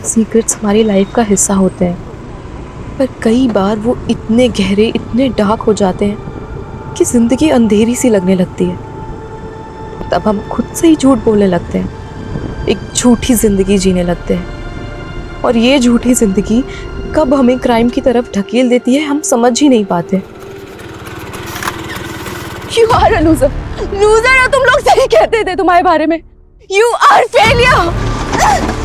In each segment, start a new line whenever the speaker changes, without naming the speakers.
Secrets हमारी life का हिस्सा होते हैं, पर कई बार वो इतने गहरे, इतने डार्क हो जाते हैं कि ज़िंदगी अंधेरी सी लगने लगती है। तब हम खुद से ही झूठ बोलने लगते हैं, एक झूठी ज़िंदगी जीने लगते हैं, और ये झूठी ज़िंदगी कब हमें क्राइम की तरफ ढकेल देती है हम समझ ही नहीं पाते।
You are a loser. Loser है तुम लोग, सही कहते थे तुम्हारे बारे में। You are failure.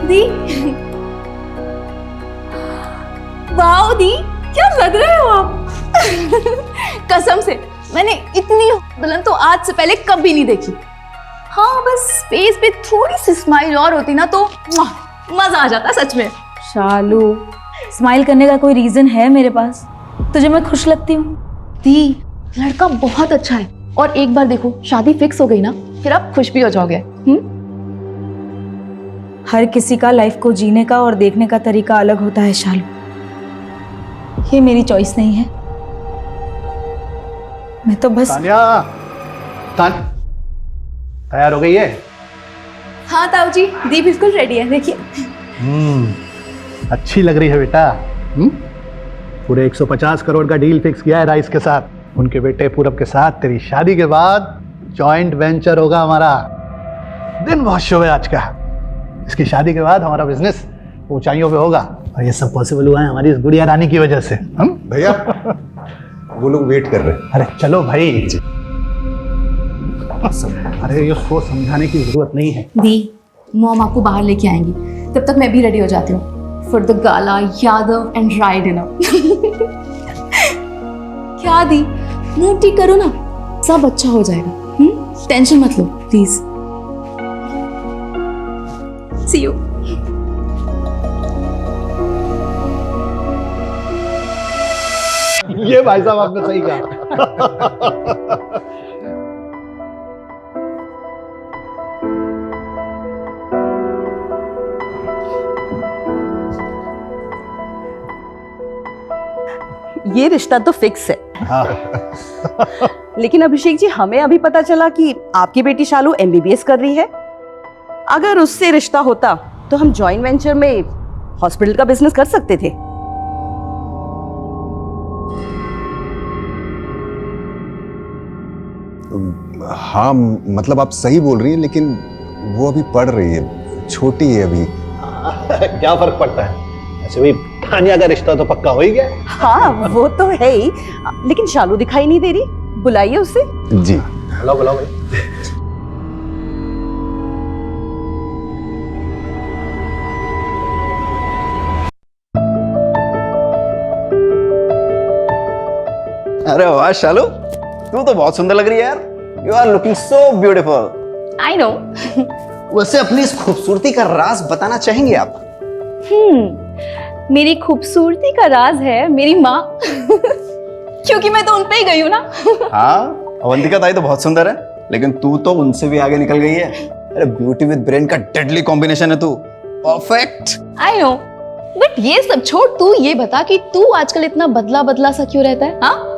दी वाओ दी, क्या लग रहे हो आप। कसम से मैंने इतनी दुल्हन तो आज से पहले कभी नहीं देखी। हाँ बस फेस पे थोड़ी सी स्माइल और होती ना तो मजा आ जाता सच में।
शालू, स्माइल करने का कोई रीजन है मेरे पास? तुझे मैं खुश लगती हूँ?
दी लड़का बहुत अच्छा है, और एक बार देखो शादी फिक्स हो गई ना फिर आप खुश भी हो जाओगे।
हर किसी का लाइफ को जीने का और देखने का तरीका अलग होता है शालू, ये मेरी चॉइस नहीं है। मैं तो बस
तैयार हो गई है?
हाँ ताऊ जी, दी बिल्कुल रेडी है, देखिए।
अच्छी लग रही है बेटा। पूरे 150 करोड़ का डील फिक्स किया है राइस के साथ। उनके बेटे पूरब के साथ तेरी शादी के बाद जॉइंट वेंचर होगा हमारा। दिन बहुत शुभ है आज का। इसकी शादी के बाद हमारा बिजनेस ऊंचाइयों पे होगा, और ये सब पॉसिबल हुआ है हमारी इस गुड़िया रानी की वजह से। हम
भैया वो लोग वेट कर रहे हैं।
अरे चलो भाई। अरे उसको समझाने की जरूरत नहीं है।
दी मॉम आपको बाहर लेके आएंगी, तब तक मैं भी रेडी हो जाती हूँ for the gala Yadav and Rai dinner. क्या दी, मूड ठीक करो ना, सब अच्छा हो जाएगा। टेंशन मत लो प्लीज। C you.
ये भाई साहब आपने सही कहा।
ये रिश्ता तो फिक्स है।
हाँ।
लेकिन अभिषेक जी, हमें अभी पता चला कि आपकी बेटी शालू MBBS कर रही है। अगर उससे रिश्ता होता तो हम जॉइंट वेंचर में हॉस्पिटल का बिजनेस कर सकते थे।
हाँ मतलब आप सही बोल रही हैं, लेकिन वो अभी पढ़ रही है, छोटी है अभी।
क्या फर्क पड़ता है? ऐसे भी तानिया का रिश्ता तो पक्का हो ही गया।
हाँ वो तो है ही, लेकिन शालू दिखाई नहीं दे रही, बुलाइए उसे।
जी
बुलाओ बुलाओ भाई।
अरे वाह शालू, तू तो बहुत सुंदर लग रही है यार। You are looking so beautiful.
I know.
वैसे अपनी इस खूबसूरती का राज बताना चाहेंगे आप?
मेरी खूबसूरती का राज है मेरी माँ। क्योंकि मैं तो उन पे ही गई हूँ ना।
हाँ, अवंतिका ताई तो बहुत सुंदर है, लेकिन तू तो उनसे भी आगे निकल गई है। अरे ब्यूटी विद ब्रेन का डेडली कॉम्बिनेशन है तू। परफेक्ट।
आई नो, बट ये सब छोड़, तू ये बता कि तू आजकल इतना बदला बदला सा क्यों रहता है? हाँ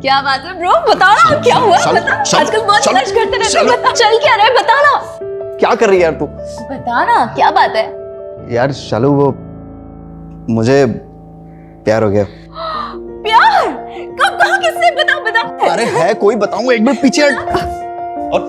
क्या बात है ब्रो, बता ना क्या हुआ? बता, आजकल बहुत फ्लर्ट करते रहते हो, बता चल क्या रहा है, बता ना।
क्या कर रही है यार तू?
बता ना क्या बात है?
यार शालू, वो मुझे प्यार हो गया।
प्यार? कब कहा, किससे? बता बता।
अरे है कोई, बताऊंगा, एक मिनट पीछे हट। और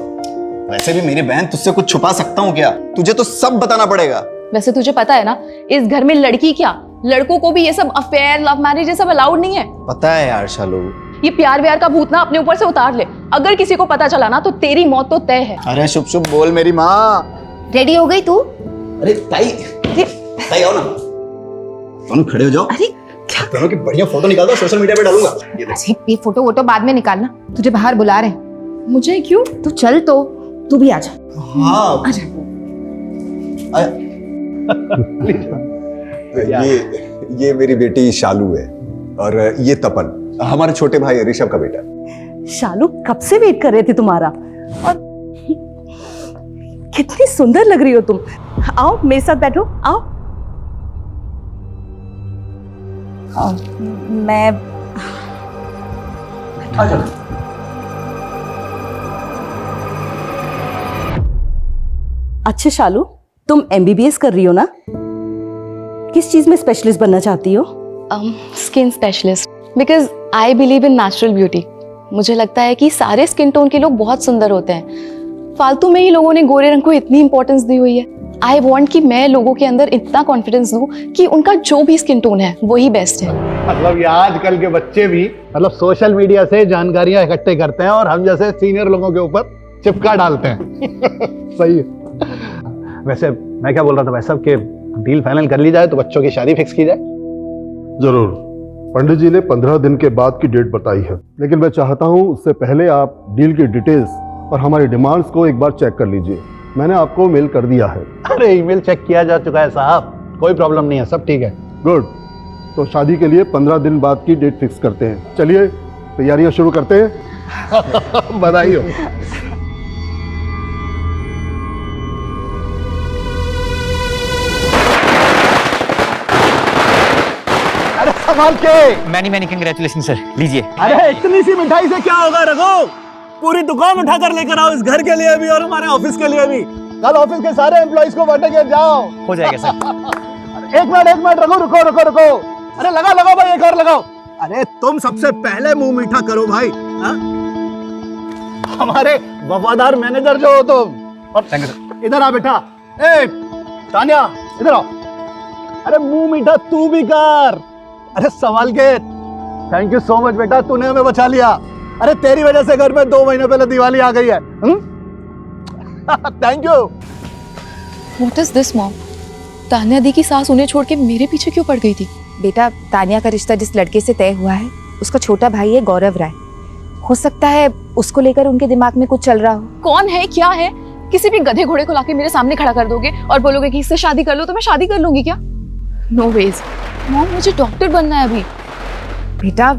वैसे भी मेरी बहन, तुझसे कुछ छुपा सकता हूँ क्या? तुझे तो सब बताना पड़ेगा।
वैसे तुझे पता है ना, इस घर में लड़की क्या लड़कों को भी ये सब अफेयर, लव मैरिज ये सब अलाउड नहीं है।
पता है यार शालू,
ये प्यार व्यार का भूत ना अपने ऊपर से उतार ले। अगर किसी को पता चला ना तो तेरी मौत तो तय है।
अरे शुभ शुभ बोल मेरी माँ।
रेडी हो गई तू?
अरे ताई, ताई आओ ना, दोनों खड़े हो जाओ।
अरे
क्या दोनों की बढ़िया फोटो निकाल दो, सोशल मीडिया पे डालूंगा। ये देख।
अरे ये फोटो वोटो बाद में निकालना, तुझे बाहर बुला रहे हैं। मुझे क्यों? तू चल तो, तू भी आजा।
हाँ
ये मेरी बेटी शालू है और ये तपन, हमारे छोटे भाई ऋषभ का बेटा।
शालू कब से वेट कर रहे थे तुम्हारा, और कितनी सुंदर लग रही हो तुम। आओ मेरे साथ बैठो, आओ। मैं अच्छा शालू, तुम एमबीबीएस कर रही हो ना? किस चीज में स्पेशलिस्ट बनना चाहती हो?
Skin specialist, because I believe in natural beauty. मुझे लगता है कि सारे स्किन टोन के लोग बहुत सुंदर होते हैं, फालतू में ही लोगों ने गोरे रंग को इतनी इंपॉर्टेंस दी हुई है। आई वॉन्ट कि मैं लोगों के अंदर इतना कॉन्फिडेंस दूं कि उनका जो भी स्किन टोन है वही बेस्ट है।
मतलब ये आजकल के बच्चे भी मतलब सोशल मीडिया से जानकारियां इकट्ठे करते हैं और हम जैसे सीनियर लोगों के ऊपर चिपका डालते हैं। सही है। वैसे मैं क्या बोल रहा था भाई साहब, कि डील फाइनल कर ली जाए तो बच्चों की शादी फिक्स की जाए।
जरूर। पंडित जी ने 15 दिन के बाद की डेट बताई है, लेकिन मैं चाहता हूं उससे पहले आप डील की डिटेल्स और हमारी डिमांड्स को एक बार चेक कर लीजिए। मैंने आपको मेल कर दिया है।
अरे ईमेल चेक किया जा चुका है साहब, कोई प्रॉब्लम नहीं है, सब ठीक है।
गुड। तो शादी के लिए 15 दिन बाद की डेट फिक्स करते हैं। चलिए तैयारियां शुरू करते हैं।
बधाई हो। अरे संभाल के।
मैनी कंग्रेचुलेशन सर, लीजिए।
अरे इतनी सी मिठाई से क्या होगा रघु, पूरी दुकान उठाकर लेकर आओ, इस घर के लिए भी और हमारे ऑफिस के लिए भी। कल ऑफिस के सारे एम्प्लॉइज को बांटेंगे, जाओ।
हो जाएगा सर।
एक मिनट रुको। अरे लगाओ भाई, एक और लगाओ। अरे तुम सबसे पहले मुंह मीठा करो भाई। हा? हमारे वफादार मैनेजर जो हो तुम। और इधर आ बेटा। ए तानिया इधर आओ। अरे मुंह मीठा तू भी कर। अरे संभाल के। थैंक यू सो मच बेटा, तूने हमें बचा लिया। अरे तेरी वजह से घर में 2 महीने पहले दिवाली आ गई है। Thank you.
What is this mom? Tanya दी की सास उन्हें छोड़ के मेरे पीछे क्यों पड़ गई थी?
बेटा, तान्या का रिश्ता जिस लड़के से तय हुआ है उसका छोटा भाई है गौरव राय। हो सकता है उसको लेकर उनके दिमाग में कुछ चल रहा हो।
कौन है, क्या है? किसी भी गधे घोड़े को लाके मेरे सामने खड़ा कर दोगे और बोलोगे कि इससे शादी कर लो, तो मैं शादी कर लूंगी क्या? नो वेज मॉम, मुझे डॉक्टर बनना है अभी।
बेटा,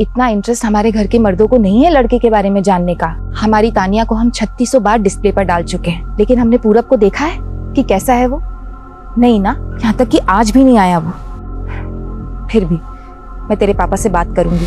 इतना इंटरेस्ट हमारे घर के मर्दों को नहीं है लड़के के बारे में जानने का। हमारी तानिया को हम 3600 बार डिस्प्ले पर डाल चुके हैं, लेकिन हमने पूरब को देखा है कि कैसा है वो? नहीं ना, यहाँ तक कि आज भी नहीं आया वो। फिर भी मैं तेरे पापा से बात करूंगी।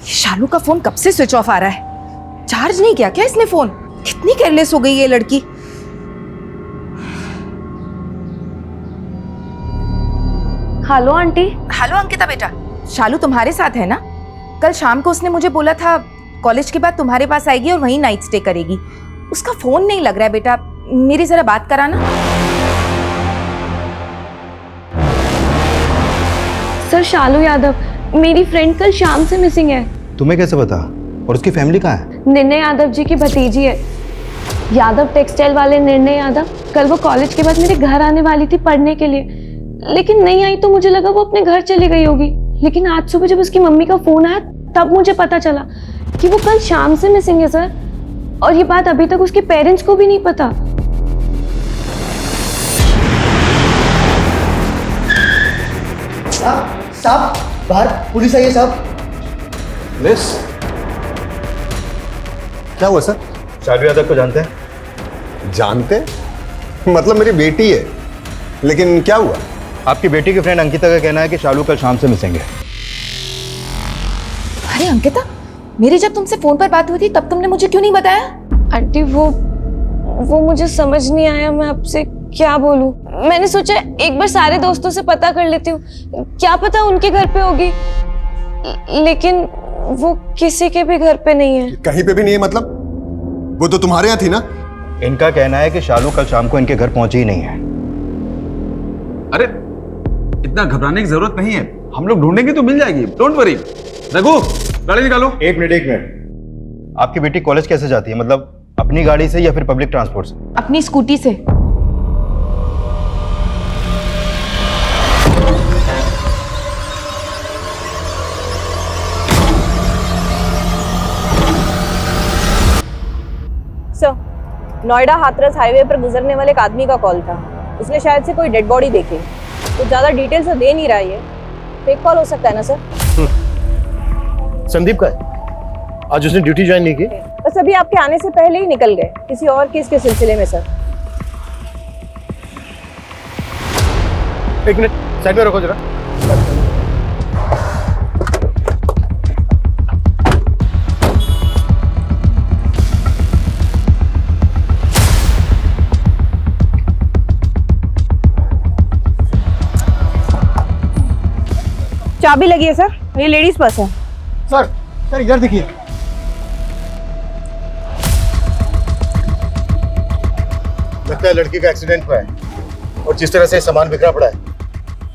शालू का फोन कब से स्विच ऑफ आ रहा है? चार्ज नहीं किया क्या इसने फोन? कितनी केयरलेस हो गई ये लड़की।
Hello aunty.
हेलो अंकिता बेटा, शालू तुम्हारे साथ है ना? कल शाम को उसने मुझे बोला था कॉलेज के बाद तुम्हारे पास आएगी और वहीं नाइट स्टे करेगी। उसका फोन नहीं लग रहा है बेटा, मेरी जरा बात कराना।
सर, शालू यादव मेरी फ्रेंड कल शाम से मिसिंग है।
तुम्हें कैसे पता? और उसकी फैमिली कहाँ है?
निर्णय यादव जी की भतीजी है। यादव टेक्सटाइल वाले निर्णय यादव कल वो कॉलेज के बाद मेरे घर आने वाली थी पढ़ने के लिए, लेकिन नहीं आई तो मुझे लगा वो अपने घर चली गई होगी। लेकिन आज सुबह जब उसकी मम्मी का फोन आया तब मुझे पता चला कि वो कल शाम से मिसिंग है सर, और ये बात अभी तक उसके पेरेंट्स को भी नहीं पता।
साहब बाहर पुलिस आई है साहब।
मिस, क्या हुआ सर?
शालू यादव को जानते हैं?
जानते? मतलब मेरी बेटी है, लेकिन क्या हुआ?
आपकी बेटी की फ्रेंड अंकिता का कहना है कि शालू कल शाम से मिसिंग है।
अरे अंकिता, मेरी जब तुमसे फोन पर बात हुई थी तब तुमने मुझे क्यों नहीं बताया?
आंटी वो मुझे समझ नहीं आया मैं आपसे क्या बोलूं। मैंने सोचा एक बार सारे दोस्तों से पता कर लेती हूँ, क्या पता उनके घर पे होगी। लेकिन वो किसी के भी घर पे नहीं है।
कहीं पे भी नहीं है मतलब? वो तो तुम्हारे यहाँ थी ना?
इनका कहना है कि शालू कल शाम को इनके घर पहुंची ही नहीं है।
अरे इतना घबराने की जरूरत नहीं है, हम लोग ढूंढेंगे तो मिल जाएगी, डोंट वरी। रघु गाड़ी निकालो।
एक मिनट। आपकी बेटी कॉलेज कैसे जाती है? मतलब अपनी गाड़ी से या फिर पब्लिक ट्रांसपोर्ट से?
अपनी स्कूटी से।
सर, नोएडा हाथरस हाईवे पर गुजरने वाले एक आदमी का कॉल था। उसने शायद से कोई डेड बॉडी देखी। तो ज्यादा डिटेल्स तो दे नहीं रहा है, फेक कॉल हो सकता है ना सर?
संदीप का है? आज उसने ड्यूटी ज्वाइन नहीं की?
बस अभी आपके आने से पहले ही निकल गए किसी और केस के सिलसिले में सर।
एक मिनट साइड में रखो जरा।
चाबी लगी है सर, ये लेडीज पर्स है।
सर इधर देखिए। लगता है लड़की का एक्सीडेंट हुआ है और जिस तरह से सामान बिखरा पड़ा है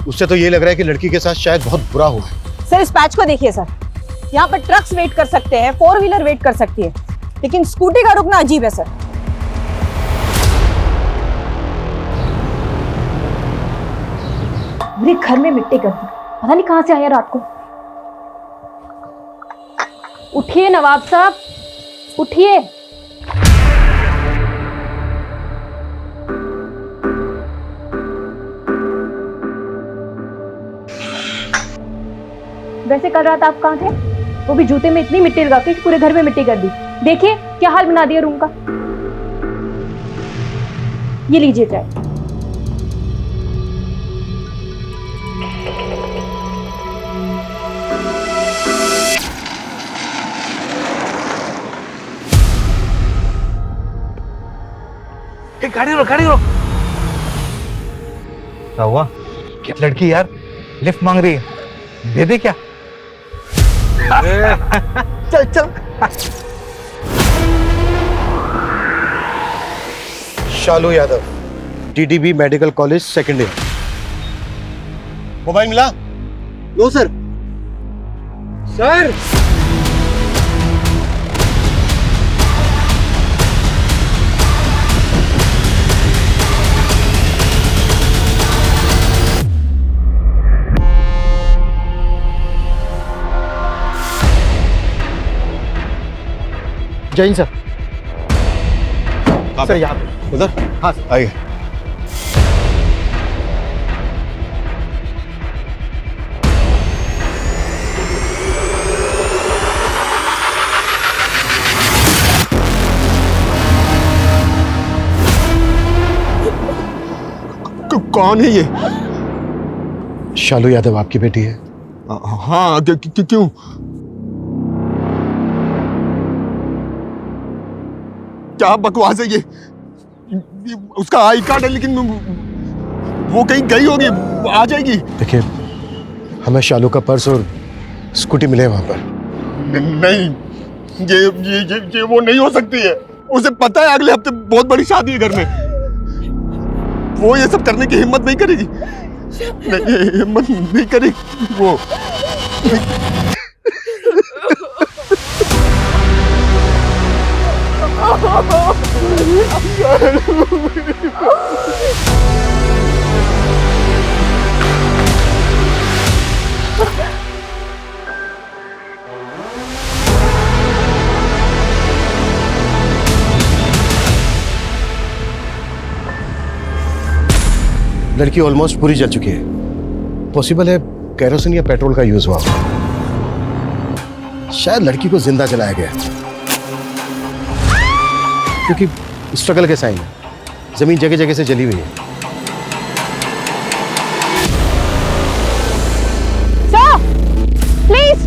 उससे तो ये लग रहा है कि लड़की के साथ शायद बहुत बुरा हुआ है।
सर इस पैच को देखिए सर, यहाँ पर ट्रक्स वेट कर सकते हैं, 4 व्हीलर वेट कर सकती है, लेकिन स्कूटी का रुकना अजीब है सर।
मेरे घर में मिट्टी कर दी, पता नहीं कहाँ से आया रात को। उठिए नवाब साहब, उठिए। वैसे कल रात आप कहाँ थे? वो भी जूते में इतनी मिट्टी लगा के पूरे घर में मिट्टी कर दी। देखिए क्या हाल बना दिया रूम का। ये लीजिए चाय।
गाड़ी रोक, गाड़ी रोक।
क्या हुआ? क्या लड़की यार लिफ्ट मांग रही है, दे दे क्या?
चल चल। Shalu Yadav, DDB medical college second year. Mobile मिला? No sir. Sir Jain sir. Sir यहाँ पे।
उधर?
हाँ सर।
आइए।
कौन है ये?
शालू यादव आपकी बेटी है?
हाँ, क्यों? क्या बकवास है ये? उसका आई कार्ड है लेकिन वो कहीं गई होगी, आ जाएगी। देखिए, हमें शालू का पर्स और स्कूटी मिले वहां पर। नहीं, ये वो नहीं हो सकती है। उसे पता है अगले हफ्ते बहुत बड़ी शादी है घर में। वो ये सब करने की हिम्मत नहीं करेगी। नहीं, हिम्मत नहीं करेगी वो। लड़की ऑलमोस्ट पूरी जल चुकी है। पॉसिबल है कैरोसिन या पेट्रोल का यूज हुआ। शायद लड़की को जिंदा जलाया गया, क्योंकि स्ट्रगल के साइन है। जमीन जगह जगह से जली हुई है।
Sir please.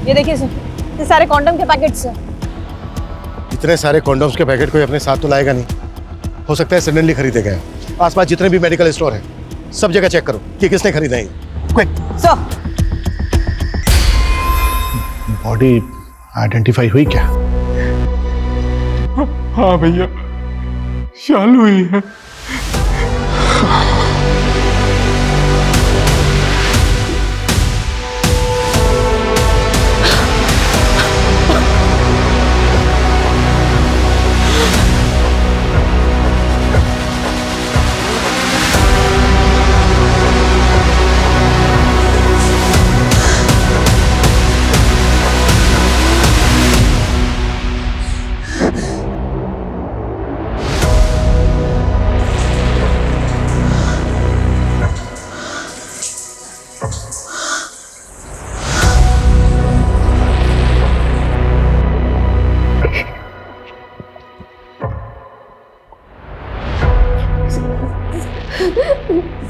ये देखिए सर, ये सारे कॉन्डम के पैकेट्स हैं।
इतने सारे कॉन्डोम्स के पैकेट कोई अपने साथ तो लाएगा नहीं। हो सकता है सडनली खरीदे गए। आसपास जितने भी मेडिकल स्टोर हैं सब जगह चेक करो कि किसने खरीदा है। क्विक।
सर,
बॉडी आइडेंटिफाई हुई क्या?
हाँ भैया, शालू ही है।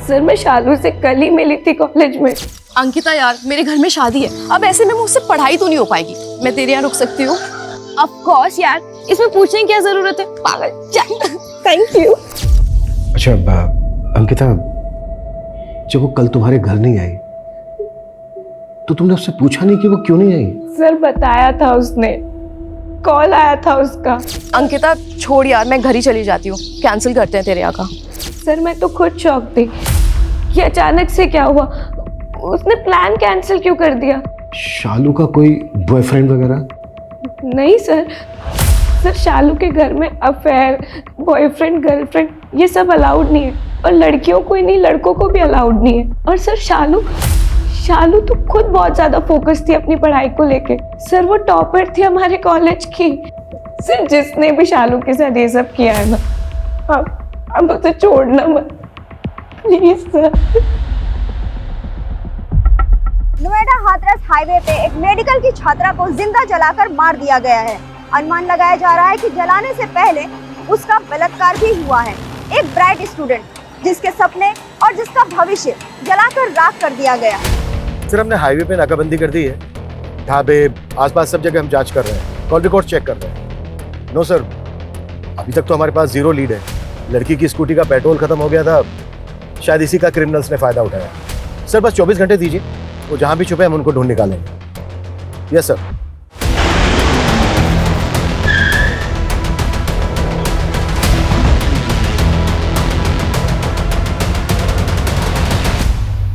सर मैं शालू से कल ही मिली थी कॉलेज में।
अंकिता यार, मेरे घर में शादी है, अब ऐसे में मुझसे पढ़ाई तो नहीं हो पाएगी। मैं तेरे यहाँ रुक सकती हूँ?
ऑफ कोर्स यार, इसमें पूछने की क्या जरूरत है, पागल। चल, थैंक यू।
अच्छा अंकिता, जब वो कल तुम्हारे घर नहीं आई तो तुमने उससे पूछा नहीं कि वो क्यों नहीं आई?
सर बताया था उसने, कॉल आया था उसका।
अंकिता छोड़ यार, मैं घर ही चली जाती हूँ, कैंसिल करते हैं तेरे यहाँ का।
सर मैं तो खुद शॉक थी कि अचानक से क्या हुआ, उसने प्लान कैंसिल क्यों कर दिया?
शालू का कोई बॉयफ्रेंड वगैरह?
नहीं सर, सर शालू के घर में अफेयर, बॉयफ्रेंड, गर्लफ्रेंड ये सब अलाउड नहीं है, और लड़कियों को ही नहीं लड़कों को भी अलाउड नहीं है। और सर शालू तो खुद बहुत ज्यादा फोकस थी अपनी पढ़ाई को लेके। सर वो टॉपर थी हमारे कॉलेज की। सर जिसने भी शालू के साथ ये सब किया है ना, अब उसे छोड़ना मत please sir.
Noida Hathras highway पे एक मेडिकल की छात्रा को जिंदा जलाकर मार दिया गया है। अनुमान लगाया जा रहा है कि जलाने से पहले उसका बलात्कार भी हुआ है। एक ब्राइट स्टूडेंट जिसके सपने और जिसका भविष्य जलाकर राख कर दिया गया।
सर हमने हाईवे पे नाकाबंदी कर दी है, ढाबे आसपास सब जगह हम जांच कर रहे हैं, कॉल रिकॉर्ड चेक कर रहे हैं। नो सर, अभी तक तो हमारे पास जीरो लीड है। लड़की की स्कूटी का पेट्रोल खत्म हो गया था, शायद इसी का क्रिमिनल्स ने फायदा उठाया। सर बस 24 घंटे दीजिए, वो जहां भी छुपे हम उनको ढूंढ निकालेंगे। Yes sir.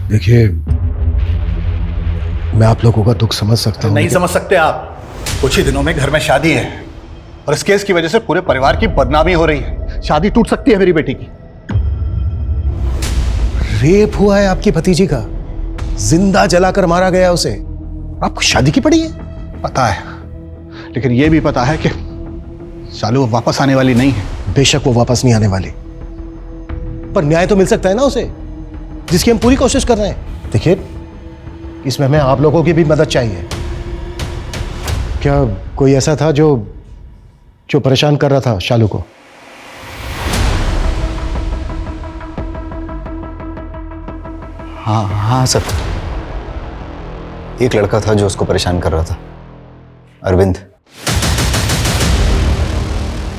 देखिए, मैं आप लोगों का दुख समझ सकता हूँ।
नहीं समझ सकते आप। कुछ ही दिनों में घर में शादी है और इस केस की वजह से पूरे परिवार की बदनामी हो रही है। शादी टूट सकती है मेरी बेटी की। रेप हुआ है आपकी भतीजी का, जिंदा जलाकर मारा गया उसे। आपको शादी की पड़ी है? पता है, लेकिन यह भी पता है कि शालू वापस आने वाली नहीं है। बेशक वो वापस नहीं आने वाली, पर न्याय तो मिल सकता है ना उसे, जिसकी हम पूरी कोशिश कर रहे हैं। देखिए, इसमें हमें आप लोगों की भी मदद चाहिए। क्या कोई ऐसा था जो परेशान कर रहा था शालू को?
हाँ सर, एक लड़का था जो उसको परेशान कर रहा था, अरविंद,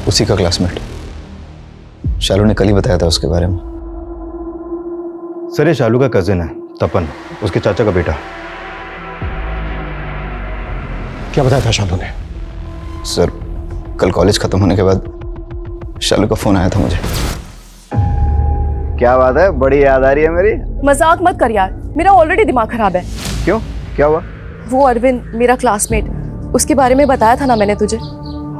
उसी का क्लासमेट। शालू ने कल ही बताया था उसके बारे में।
सर ये शालू का कजिन है, तपन, उसके चाचा का बेटा।
क्या बताया था शालू ने?
सर कल कॉलेज खत्म होने के बाद शालू का फोन आया था मुझे। क्या बात है, बड़ी याद आ रही है मेरी।
मजाक मत कर यार, मेरा ऑलरेडी दिमाग खराब है।
क्यों, क्या हुआ?
वो अरविंद, मेरा क्लासमेट, उसके बारे में बताया था ना मैंने तुझे।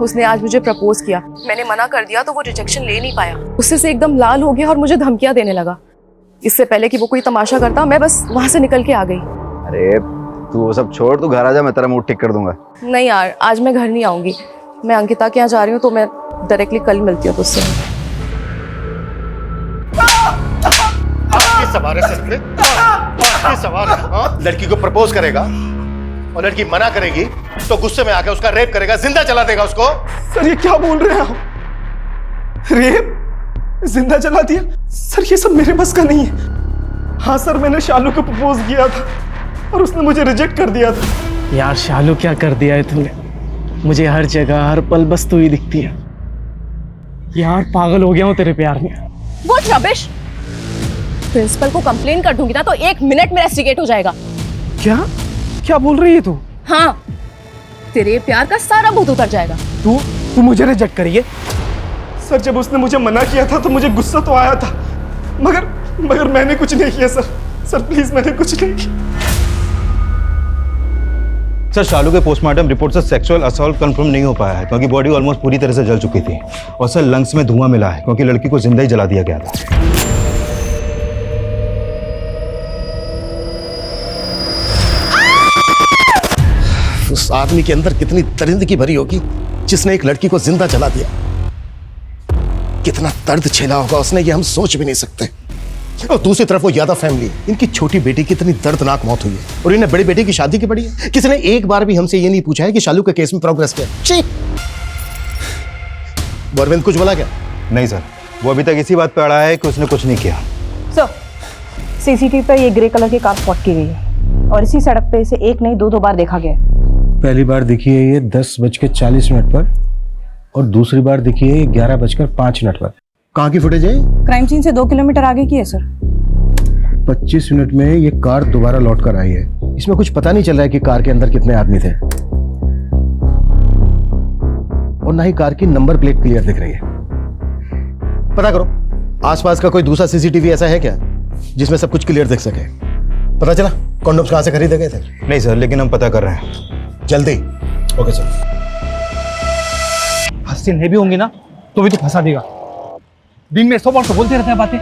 उसने आज मुझे प्रपोज किया, मैंने मना कर दिया तो वो रिजेक्शन ले नहीं पाया। उससे से एकदम लाल हो गया और मुझे धमकियां देने लगा। इससे पहले कि वो कोई तमाशा करता, मैं बस वहां से निकल के आ गई।
अरे तू वो सब छोड़, तू घर आ जा, मैं तेरा मूड ठीक कर दूंगा।
नहीं यार, आज मैं घर नहीं आऊंगी, मैं अंकिता के यहाँ जा रही हूँ, तो मैं डायरेक्टली कल मिलती हूँ तुझसे।
लड़की को प्रपोज करेगा और लड़की मना करेगी तो गुस्से में आकर उसका रेप करेगा, जिंदा जला देगा उसको।
सर ये क्या बोल रहे हैं आप? रेप, जिंदा जला दिया? सर ये सब मेरे बस का नहीं है। हाँ सर, मैंने शालू को प्रपोज किया था और उसने मुझे रिजेक्ट कर दिया था।
यार शालू क्या कर दिया है तूने? मुझे हर जगह हर पल बस तू ही दिखती है। यार पागल हो गया हूँ तेरे प्यार में।
What rubbish? प्रिंसिपल को कंप्लेन कर दूंगी ना तो 1 मिनट में रेस्टिकेट हो जाएगा।
क्या क्या बोल रही है तू?
हाँ, तेरे प्यार का सारा भूत उतर जाएगा।
तू मुझे रिजेक्ट करिए।
सर जब उसने मुझे मना किया था तो मुझे गुस्सा तो आया था, मगर मैंने कुछ नहीं किया सर। सर प्लीज मैंने कुछ नहीं किया।
सर शालू के पोस्टमार्टम रिपोर्ट से सेक्सुअल असॉल्ट कंफर्म नहीं हो पाया है क्योंकि बॉडी ऑलमोस्ट पूरी तरह से जल चुकी थी। और सर लंग्स में धुआं मिला है क्योंकि लड़की को जिंदा ही जला दिया गया था।
उस आदमी के अंदर कितनी दरिंदगी भरी होगी जिसने एक लड़की को जिंदा जला दिया। कितना दर्द झेला होगा उसने, ये हम सोच भी नहीं सकते। और दूसरी तरफ वो यादव फैमिली, इनकी छोटी बेटी की इतनी दर्दनाक मौत हुई है और इन्हें बड़ी बेटी की शादी की पड़ी है। किसी ने एक बार भी हमसे ये नहीं पूछा है कि शालू के केस में प्रोग्रेस क्या है। अरविंद कुछ बोला क्या?
नहीं सर, वो अभी तक इसी बात पे अड़ा है कि उसने कुछ नहीं किया।
सर सीसीटीवी पे ये ग्रे कलर की कार स्पॉट की गई है और इसी सड़क पे इसे एक नहीं दो बार देखा गया है।
पहली बार दिखी है ये 10:40 पर और दूसरी बार दिखी है 11:05 पर। कहाँ की फुटेज है?
क्राइम सीन से 2 किलोमीटर आगे की है सर।
25 मिनट में ये कार दोबारा लौट कर आई है। इसमें कुछ पता नहीं चल रहा है कि कार के अंदर कितने आदमी थे और ना ही कार की नंबर प्लेट क्लियर दिख रही है। पता करो आसपास का कोई दूसरा सीसीटीवी ऐसा है क्या जिसमें सब कुछ क्लियर दिख सके? पता चला कॉन्डोम्स कहाँ से खरीदे गए थे?
नहीं सर, लेकिन हम पता कर रहे हैं।
जल्दी। Okay sir.
हसीन नहीं भी होंगी ना तो भी तो फंसा देगा। दिन में 100 बार तो बोलते रहते हैं बातें।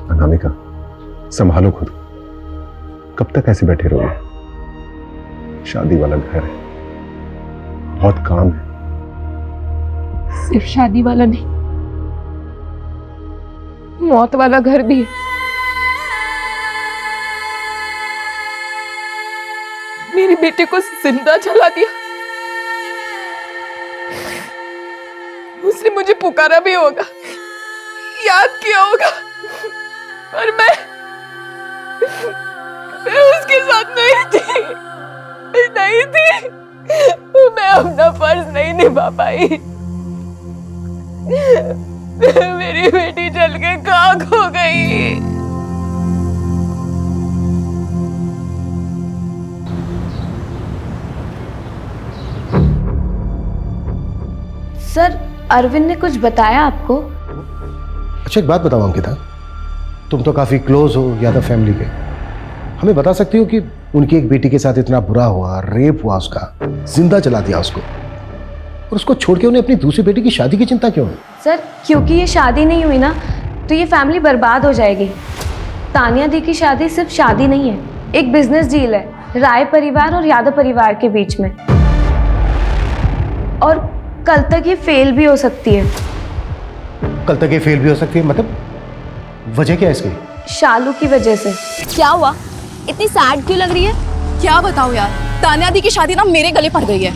अनामिका संभालो खुद, कब तक ऐसे बैठे रहोगे? शादी वाला घर है, बहुत काम है।
सिर्फ शादी वाला नहीं, मौत वाला घर भी है। मेरी बेटी को जिंदा जला दिया। उसने मुझे पुकारा भी होगा, याद किया होगा, पर मैं उसके साथ नहीं थी। मैं अपना फर्ज नहीं निभा पाई। मेरी बेटी जल के खाक हो गई। सर अरविंद ने कुछ बताया आपको?
अच्छा एक बात बताओ अंकिता, तुम तो काफी क्लोज हो यादव फैमिली के, हमें बता सकती हो कि उनकी एक बेटी के साथ इतना बुरा हुआ, रेप हुआ, उसका जिंदा जला दिया उसको, और उसको छोड़ के उन्हें अपनी दूसरी बेटी की शादी की चिंता क्यों है?
सर क्योंकि ये शादी नहीं हुई ना तो ये फैमिली बर्बाद हो जाएगी। तानिया दी की शादी सिर्फ शादी नहीं है, एक बिजनेस डील है राय परिवार और यादव परिवार के बीच में, और कल तक ये फेल भी हो सकती है।
कल तक ये फेल भी हो सकती है? मतलब वजह क्या है इसकी?
शालू की वजह से।
क्या हुआ, इतनी सैड क्यों लग रही है? क्या बताऊं यार, तानिया दी की शादी ना मेरे गले पड़ गई है।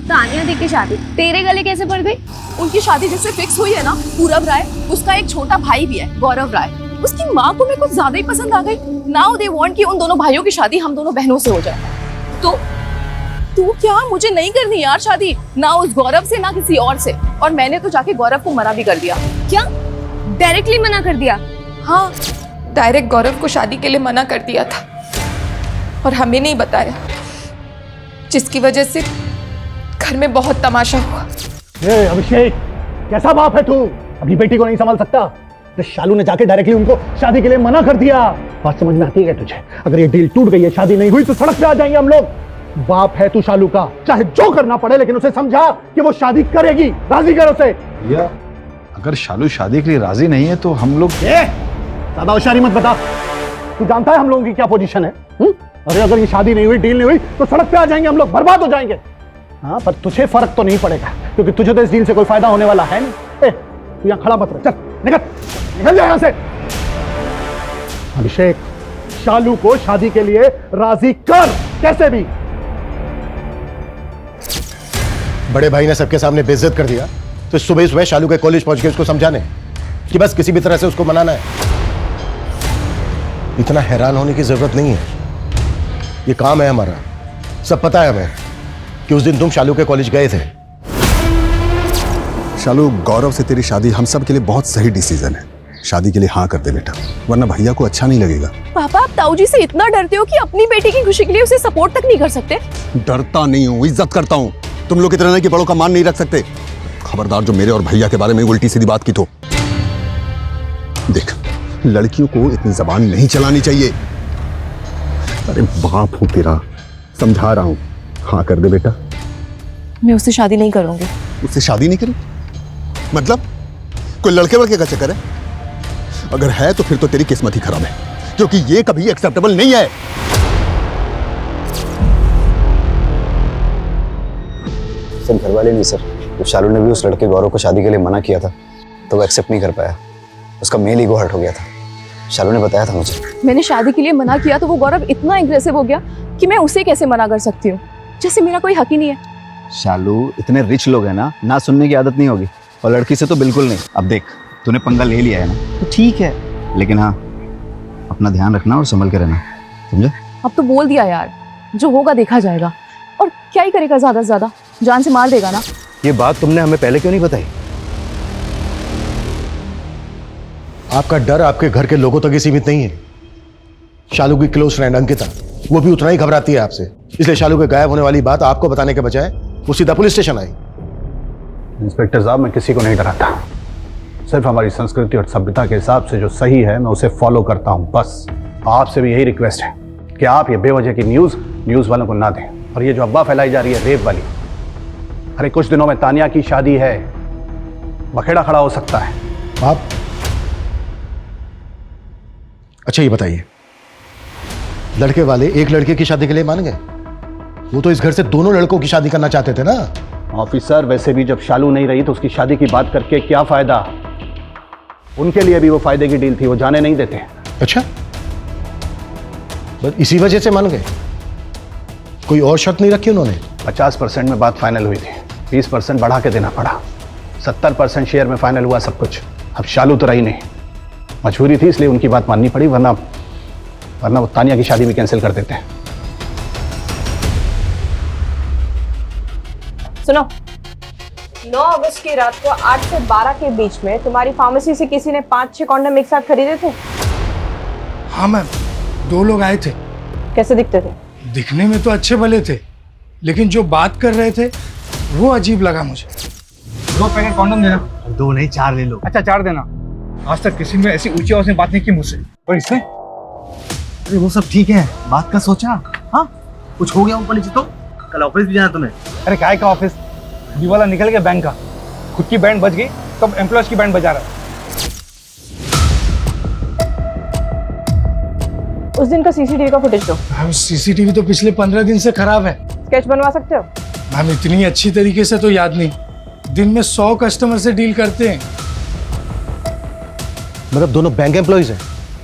तानिया दी की शादी तेरे गले कैसे पड़ गई?
उनकी शादी जिससे फिक्स हुई है ना, पूरब राय, उसका एक छोटा भाई भी है, गौरव राय। उसकी माँ को मेरे कुछ ज्यादा ही पसंद आ गई। नाउ दे वांट कि उन दोनों भाइयों की शादी हम दोनों बहनों से हो जाए। तो तू क्या, मुझे नहीं करनी यार शादी, ना उस गौरव से ना किसी और से। और मैंने तो जाके गौरव को मना भी कर दिया।
क्या डायरेक्टली मना कर दिया?
हाँ, डायरेक्ट गौरव को शादी के लिए मना कर दिया था और हमें नहीं बताया, जिसकी वजह से घर में बहुत तमाशा हुआ।
अभिषेक, कैसा बाप है तू? अपनी बेटी को नहीं संभाल सकता? शालू ने जाके डायरेक्टली उनको शादी के लिए मना कर दिया। बात समझ में आती है तुझे? अगर ये डील टूट गई है, शादी नहीं हुई, तो सड़क पे आ जाएंगे हम लोग। बाप है तू शालू का, चाहे जो करना पड़े, लेकिन उसे समझा कि वो शादी करेगी। राजी कर उसे।
या अगर शालू शादी के लिए राजी नहीं है तो हम लोग
ज्यादा होशियारी मत बता। तू जानता है हम लोगों की क्या पोजीशन है? अरे अगर ये शादी नहीं हुई, डील नहीं हुई, तो सड़क पे आ जाएंगे हम लोग, बर्बाद हो जाएंगे। हाँ, पर तुझे फर्क तो नहीं पड़ेगा क्योंकि तुझे तो इस डील से कोई फायदा होने वाला है नहीं। तू यहाँ खड़ा मत रह, चल निकल जा यहाँ से। अभिषेक, शालू को शादी के लिए राजी कर, कैसे भी।
बड़े भाई ने सबके सामने बेइज्जत कर दिया, तो सुबह सुबह शालू के कॉलेज पहुंच के उसको समझाने कि बस किसी भी तरह से उसको मनाना है। इतना हैरान होने की जरूरत नहीं है, ये काम है हमारा। सब पता है हमें कि उस दिन तुम शालू के कॉलेज गए थे।
शालू, गौरव से तेरी शादी हम सब के लिए बहुत सही डिसीजन है। शादी के लिए हाँ कर दे बेटा, वरना भैया को अच्छा नहीं लगेगा।
पापा, आप ताऊ जी से इतना डरते हो कि अपनी बेटी की खुशी के लिए उसे सपोर्ट तक नहीं कर सकते?
डरता नहीं हूँ, इज्जत करता हूँ। तुम लोग इतने कि बड़ों का मान नहीं रख सकते। खबरदार जो मेरे और भैया के बारे में उल्टी सीधी बात की तो। देख, लड़कियों को इतनी जबान नहीं चलानी चाहिए। अरे बाप हूं तेरा, समझा रहा हूं। हाँ कर दे बेटा।
मैं उससे शादी नहीं करूंगी।
उससे शादी नहीं करी? मतलब कोई लड़के वड़के का चक्कर है? अगर है तो फिर तो तेरी किस्मत ही खराब है, क्योंकि ये कभी एक्सेप्टेबल नहीं है।
सर घर वाले नहीं सर, जब शालू ने भी उस लड़के गौरव को शादी के लिए मना किया था तो वो एक्सेप्ट नहीं कर पाया। उसका मेल ईगो हर्ट हो गया था। शालू ने बताया था मुझे।
मैंने शादी के लिए मना किया तो वो गौरव इतना एग्रेसिव हो गया कि मैं उसे कैसे मना कर सकती हूँ, जैसे मेरा कोई हक ही नहीं है।
शालू, इतने रिच लोग हैं ना सुनने की आदत नहीं होगी, और लड़की से तो बिल्कुल नहीं। अब देख, तूने पंगा ले लिया है ना, तो ठीक है, लेकिन हाँ, अपना ध्यान रखना और संभल के रहना, समझे?
अब तो बोल दिया यार, जो होगा देखा जाएगा। और क्या ही करेगा, ज्यादा से ज्यादा जान से मार देगा ना।
ये बात तुमने हमें पहले क्यों नहीं बताई? आपका डर आपके घर के लोगों तक ही सीमित नहीं है। शालू की क्लोज फ्रेंड अंकिता, वो भी उतना ही घबराती है आपसे, इसलिए शालू के गायब होने वाली बात आपको बताने के बजाय वो सीधा पुलिस स्टेशन आई।
इंस्पेक्टर साहब, मैं किसी को नहीं डराता। सिर्फ हमारी संस्कृति और सभ्यता के हिसाब से जो सही है मैं उसे फॉलो करता हूँ, बस। आपसे भी यही रिक्वेस्ट है कि आप ये बेवजह की न्यूज़ वालों को ना दें। और ये जो अफवाह फैलाई जा रही है रेप वाली, अरे कुछ दिनों में तानिया की शादी है, बखेड़ा खड़ा हो सकता है।
आप अच्छा ये बताइए, लड़के वाले एक लड़के की शादी के लिए मान गए? वो तो इस घर से दोनों लड़कों की शादी करना चाहते थे ना।
ऑफिसर, वैसे भी जब शालू नहीं रही तो उसकी शादी की बात करके क्या फायदा? उनके लिए भी वो फायदे की डील थी, वो जाने नहीं देते।
अच्छा, बस इसी वजह से मान गए? कोई और शर्त नहीं रखी उन्होंने?
50% में बात फाइनल हुई थी, 20% बढ़ा के देना पड़ा, 70% शेयर में फाइनल हुआ सब कुछ। अब शालू तो रही नहीं, मजबूरी थी इसलिए उनकी बात माननी पड़ी, वरना वो तानिया की शादी भी कैंसिल कर देते हैं।
सुनो, 9 अगस्त की रात को 8 से 12 के बीच में तुम्हारी फार्मेसी से किसी ने 5-6 कॉन्डम एक साथ खरीदे थे?
हाँ मैम, 2 लोग आए थे।
कैसे दिखते थे?
दिखने में तो अच्छे भले थे, लेकिन जो बात कर रहे थे वो अजीब लगा मुझे।
2 पैकेट कॉन्डम देना।
2 नहीं, 4 ले लो।
अच्छा 4 देना। आज तक किसी ने ऐसी ऊंची आवाज में बात नहीं की मुझसे। और इससे?
अरे वो सब ठीक है, बात का सोचा। हाँ, कुछ हो गया ऊपर नीचे तो? कल ऑफिस भी जाना तुम्हें?
अरे काय का ऑफिस, दीवाला निकल गया बैंक का, खुद की बैंड बज गई तो अब एम्प्लॉयज की बैंड बजा रहा है।
उस दिन का सीसीटीवी का फुटेज दो।
मैम, सीसीटीवी तो पिछले 15 दिन से खराब है।
स्केच बनवा सकते हो?
मैम, इतनी अच्छी तरीके से तो याद नहीं। दिन में 100 कस्टमर से डील करते हैं।
मतलब दोनों बैंक एम्प्लॉइज हैं,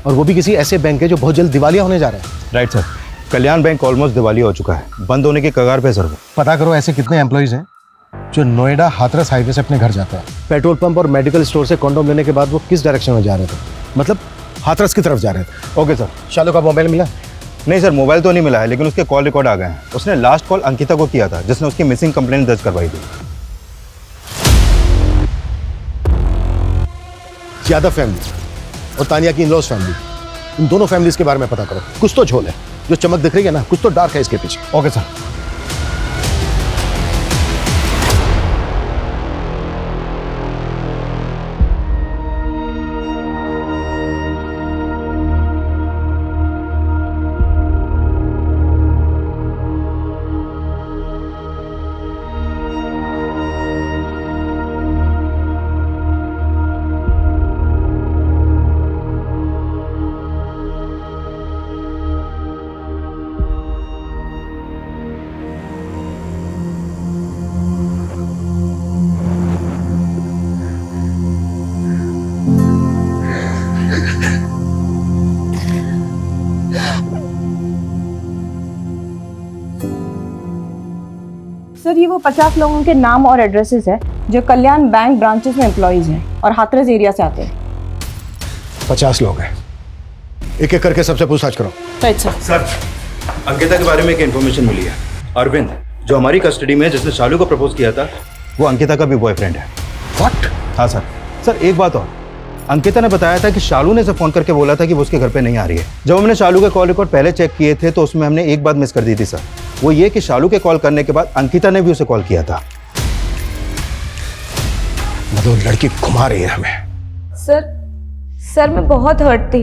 और वो भी किसी ऐसे बैंक है जो बहुत जल्द दिवालिया होने जा रहा है।
राइट सर, कल्याण बैंक ऑलमोस्ट दिवालिया हो चुका है, बंद होने की कगार पे सर।
पता करो ऐसे कितने एम्प्लॉइज हैं जो नोएडा हाथरस हाईवे से अपने घर जाते हैं। पेट्रोल पंप और मेडिकल स्टोर से कॉन्डोम लेने के बाद वो किस डायरेक्शन में जा रहे थे? मतलब हाथरस की तरफ जा रहे थे।
Okay sir.
शालू का मोबाइल मिला?
नहीं सर, मोबाइल तो नहीं मिला है, लेकिन उसके कॉल रिकॉर्ड आ गए हैं। उसने लास्ट कॉल अंकिता को किया था, जिसने उसकी मिसिंग कंप्लेंट दर्ज करवाई थी।
यादव फैमिली और तानिया की इन-लॉज फैमिली, इन दोनों फैमिलीज के बारे में पता करो। कुछ तो झोल है, जो चमक दिख रही है ना, कुछ तो डार्क है इसके पीछे।
Okay sir.
सर ये वो 50 लोगों के नाम और एड्रेसेस है जो कल्याण बैंक ब्रांचेस में एम्प्लॉइज हैं और हाथरस एरिया से आते हैं।
50 लोग हैं, एक एक करके सबसे पूछताछ करो।
Right sir.
सर, अंकिता के बारे में एक इन्फॉर्मेशन मिली है। अरविंद जो हमारी कस्टडी में है, जिसने शालू को प्रपोज किया था, वो अंकिता का भी बॉयफ्रेंड है।
व्हाट?
हाँ सर। सर एक बात और, अंकिता ने बताया था कि शालू ने उसे फोन करके बोला था कि वो उसके घर पे नहीं आ रही है। जब हमने शालू के कॉल रिकॉर्ड पहले चेक किए थे तो उसमें हमने एक बात मिस कर दी थी सर, वो ये कि शालू के कॉल करने के बाद अंकिता ने भी उसे कॉल किया था।
मधु लड़की घुमा रही है हमें।
सर मैं बहुत हर्ट थी,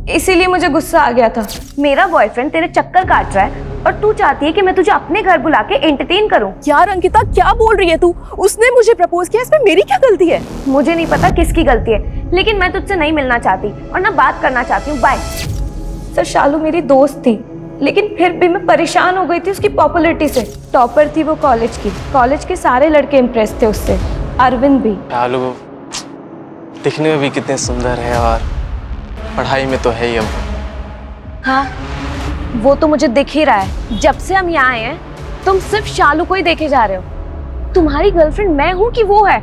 इसीलिए मुझे गुस्सा आ गया था।
मेरा बॉयफ्रेंड तेरे चक्कर काट रहा है और तू चाहती है कि मैं तुझे अपने घर बुला के एंटरटेन करूं।
यार अंकिता क्या बोल रही है तू? उसने मुझे प्रपोज किया, इसमें मेरी क्या गलती है?
मुझे नहीं पता किसकी गलती है, लेकिन मैं तुझसे नहीं मिलना चाहती और ना बात करना चाहती हूँ। बाय।
सर शालू मेरी दोस्त थी, लेकिन फिर भी मैं परेशान हो गई थी उसकी पॉपुलैरिटी से। टॉपर थी वो कॉलेज की, कॉलेज के सारे लड़के इम्प्रेस थे उससे, अरविंद भी।
शालू दिखने में भी कितने सुंदर है और पढ़ाई में तो है ही। अब
हाँ वो तो मुझे दिख ही रहा है। जब से हम यहाँ आए हैं तुम सिर्फ शालू को ही देखे जा रहे हो। तुम्हारी गर्लफ्रेंड मैं हूँ कि वो है?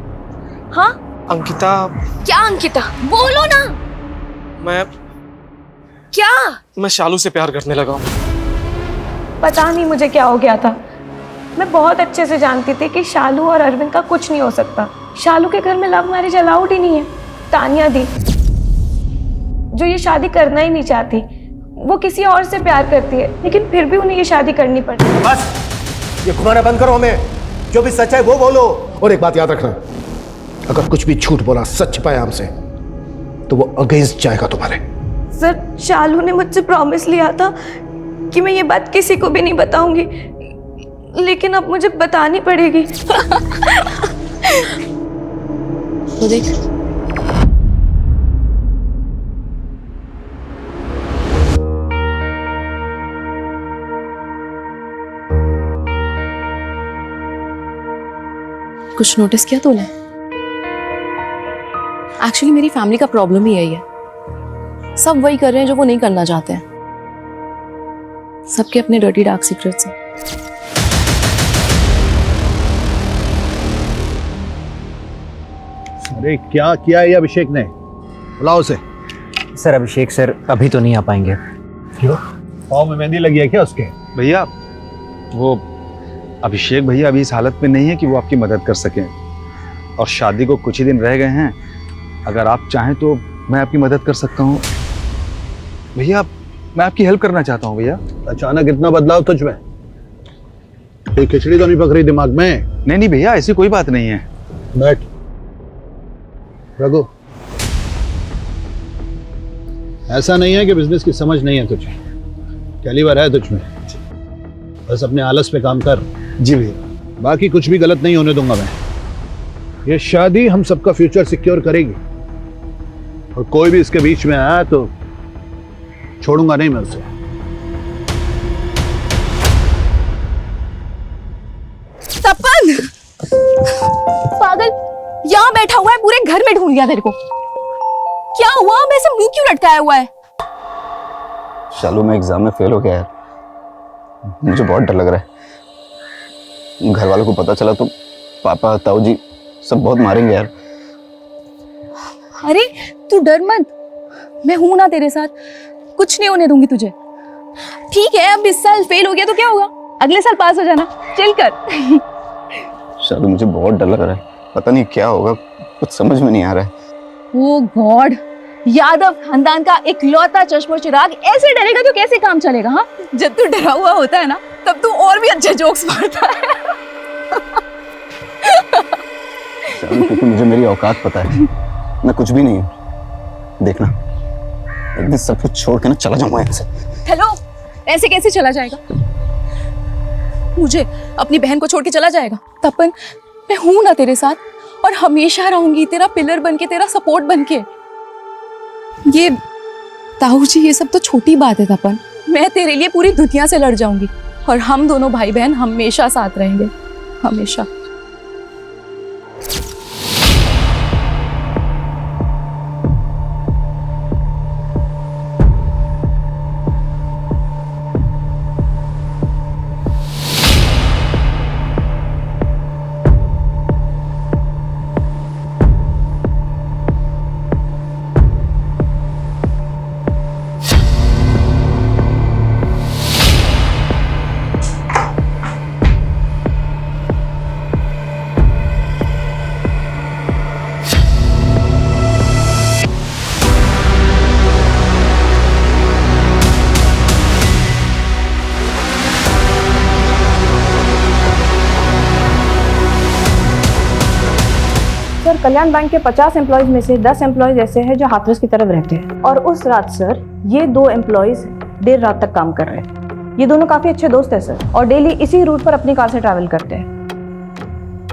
हाँ
अंकिता।
क्या अंकिता? बोलो ना।
मैं शालू से प्यार करने लगा हूँ।
पता नहीं मुझे क्या हो गया था। मैं बहुत अच्छे से जानती थी कि शालू और अरविंद का कुछ नहीं हो सकता। शालू के घर में लव मैरिज अलाउड ही नहीं है। तानिया दी जो ये शादी करना ही नहीं चाहती, वो किसी और से प्यार करती है, लेकिन फिर भी उन्हें ये शादी करनी पड़ती है।
बस ये घुमाना बंद करो हमें, जो भी सच है वो बोलो। और एक बात याद रखना, अगर कुछ भी झूठ बोला, सच पाया हमसे, तो वो अगेंस्ट जाएगा तुम्हारे।
सर शालू ने मुझसे प्रॉमिस लिया था कि मैं ये बात किसी को भी नहीं बताऊंगी, लेकिन अब मुझे बतानी पड़ेगी।
तो देख कुछ नोटिस किया तूने? एक्चुअली मेरी फैमिली का प्रॉब्लम ही यही है, सब वही कर रहे हैं जो वो नहीं करना चाहते हैं। सबके अपने डर्टी डार्क सीक्रेट्स हैं।
अरे क्या किया है ये अभिषेक ने? बुलाओ उसे।
सर अभिषेक सर अभी तो नहीं आ पाएंगे।
क्यों? पाँव में मेहंदी लगी है क्या उसके?
भैया वो अभिषेक भैया अभी इस हालत में नहीं है कि वो आपकी मदद कर सकें, और शादी को कुछ ही दिन रह गए हैं। अगर आप चाहें तो मैं आपकी मदद कर सकता हूँ भैया। मैं आपकी हेल्प करना चाहता हूँ भैया।
अचानक इतना बदलाव तुझ में? कोई खिचड़ी तो नहीं पक रही दिमाग में?
नहीं भैया, ऐसी कोई बात नहीं है।
बैठ। रघु, ऐसा नहीं है कि बिजनेस की समझ नहीं है तुझे, कैलिबर है तुझ में। बस अपने आलस पे काम कर।
जी भैया।
बाकी कुछ भी गलत नहीं होने दूंगा मैं। ये शादी हम सबका फ्यूचर सिक्योर करेगी, और कोई भी इसके बीच में आया तो छोड़ूंगा नहीं मैं उसे।
तपन पागल यहाँ बैठा हुआ है, पूरे घर में ढूंढ लिया तेरे को। क्या हुआ? वैसे मुंह क्यों लटकाया हुआ है?
शालू मैं एग्जाम में फेल हो गया यार, मुझे बहुत डर लग रहा है। घर वालों को पता चला तो पापा ताऊ जी सब बहुत मारेंगे यार।
अरे तू डर मत, मैं हूं ना तेरे साथ, कुछ नहीं होने दूंगी तुझे। ठीक है, अब इस साल फेल हो गया तो क्या होगा, अगले साल पास हो जाना। चिल कर।
शालू मुझे बहुत डर लग रहा है, पता नहीं क्या होगा, कुछ समझ में नहीं आ रहा है।
ओ गॉड, यादव खानदान का इकलौता चश्मो चिराग ऐसे डरेगा तो कैसे काम चलेगा? हाँ, जब तू डरा हुआ होता है ना तब तू और भी अच्छे जोक्स मारता है।
शालू क्योंकि मुझे मेरी औकात पता है, मैं कुछ भी नहीं हूँ। देखना एक दिन सब कुछ छोड़ के ना चला जाऊंगा यहाँ से।
हेलो, ऐसे कैसे चला जाएगा? मुझे अपनी बहन को छोड़ के चला जाएगा? तपन मैं हूं ना तेरे साथ, और हमेशा रहूंगी तेरा पिलर बनके, तेरा सपोर्ट बनके। ये ताऊ जी ये सब तो छोटी बात है तपन, मैं तेरे लिए पूरी दुनिया से लड़ जाऊंगी, और हम दोनों भाई बहन हमेशा साथ रहेंगे, हमेशा।
सर कल्याण बैंक के 50 एम्प्लॉयज में से 10 एम्प्लॉयज ऐसे हैं जो हाथरस की तरफ रहते हैं और उस रात सर ये 2 एम्प्लॉयज देर रात तक काम कर रहे हैं। ये दोनों काफी अच्छे दोस्त हैं सर और डेली इसी रूट पर अपनी कार से ट्रैवल करते हैं।